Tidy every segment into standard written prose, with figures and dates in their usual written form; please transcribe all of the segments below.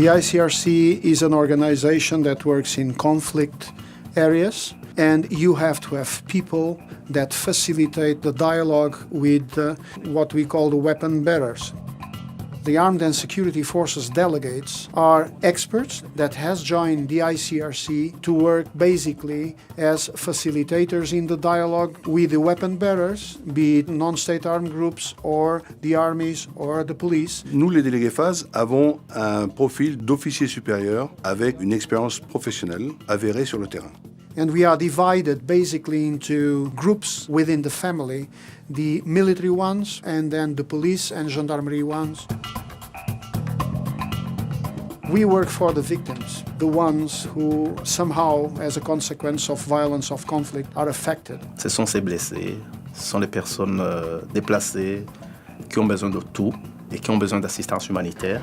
The ICRC is an organization that works in conflict areas, and you have to have people that facilitate the dialogue with what we call the weapon bearers. The Armed and Security Forces delegates are experts that has joined the ICRC to work basically as facilitators in the dialogue with the weapon bearers, be it non-state armed groups or the armies or the police. Nous, les délégués phases, avons un profil d'officier supérieur avec une expérience professionnelle avérée sur le terrain. And we are divided basically into groups within the family, the military ones and then the police and gendarmerie ones. We work for the victims, the ones who somehow, as a consequence of violence, of conflict, are affected. Ce sont ces blessés, ce sont les personnes déplacées qui ont besoin de tout et qui ont besoin d'assistance humanitaire.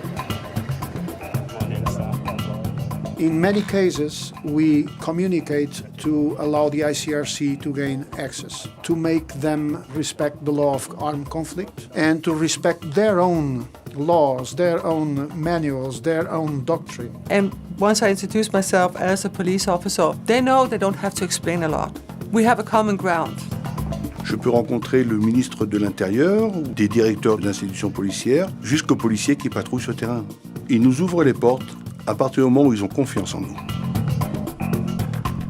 In many cases, we communicate to allow the ICRC to gain access, to make them respect the law of armed conflict, and to respect their own laws, their own manuals, their own doctrine. And once I introduce myself as a police officer, they know they don't have to explain a lot. We have a common ground. Je peux rencontrer le ministre de l'Intérieur, des directeurs d'institutions policières, jusqu'aux policiers qui patrouillent sur le terrain. Ils nous ouvrent les portes à partir du moment où ils ont confiance en nous.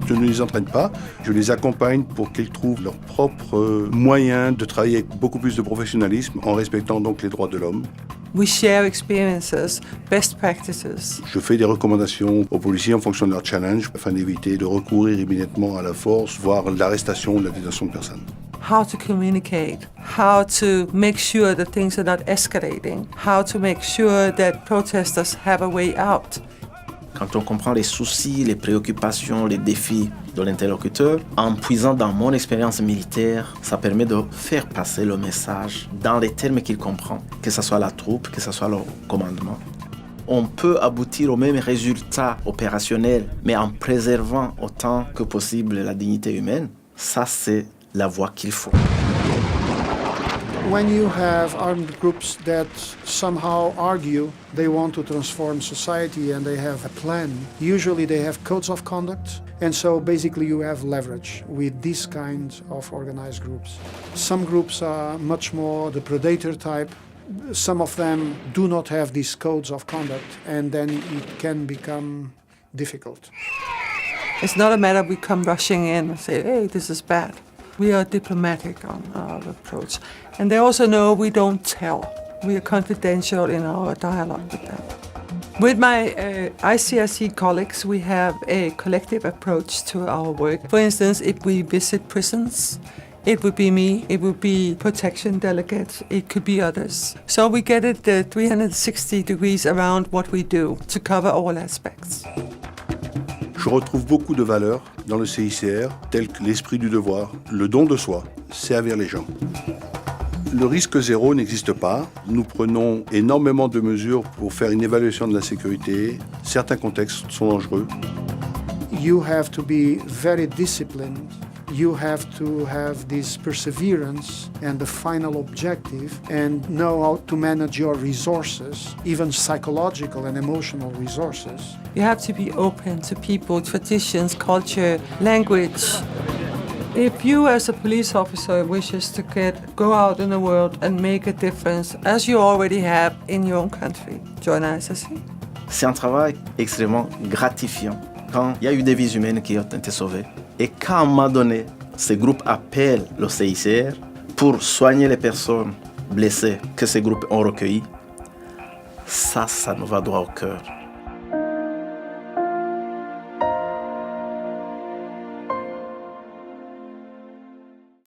Je ne les entraîne pas, je les accompagne pour qu'ils trouvent leurs propres moyens de travailler avec beaucoup plus de professionnalisme en respectant donc les droits de l'homme. We share experiences, best practices. Je fais des recommandations aux policiers en fonction de leur challenge afin d'éviter de recourir immédiatement à la force, voire l'arrestation ou la détention de personnes. How to communicate, how to make sure that things are not escalating, how to make sure that protesters have a way out. Quand on comprend les soucis, les préoccupations, les défis de l'interlocuteur, en puisant dans mon expérience militaire, ça permet de faire passer le message dans les termes qu'il comprend, que ce soit la troupe, que ce soit le commandement. On peut aboutir au même résultat opérationnel, mais en préservant autant que possible la dignité humaine. Ça, c'est la voie qu'il faut. When you have armed groups that somehow argue they want to transform society and they have a plan, usually they have codes of conduct, and so basically you have leverage with these kinds of organized groups. Some groups are much more the predator type. Some of them do not have these codes of conduct, and then it can become difficult. It's not a matter we come rushing in and say, hey, this is bad. We are diplomatic on our approach. And they also know we don't tell. We are confidential in our dialogue with them. With my ICRC colleagues, we have a collective approach to our work. For instance, if we visit prisons, it would be me, it would be protection delegates, it could be others. So we get it 360 degrees around what we do to cover all aspects. Je retrouve beaucoup de valeurs dans le CICR, telles que l'esprit du devoir, le don de soi, servir les gens. Le risque zéro n'existe pas. Nous prenons énormément de mesures pour faire une évaluation de la sécurité. Certains contextes sont dangereux. You have to be very disciplined. You have to have this perseverance and the final objective and know how to manage your resources, even psychological and emotional resources. You have to be open to people, traditions, culture, language. If you as a police officer wishes to go out in the world and make a difference, as you already have in your own country, join ICRC. C'est un travail extrêmement gratifiant quand il y a eu des vies humaines qui ont été sauvées. Et quand à un moment donné, ces groupes appellent le CICR pour soigner les personnes blessées que ces groupes ont recueillies, ça nous va droit au cœur.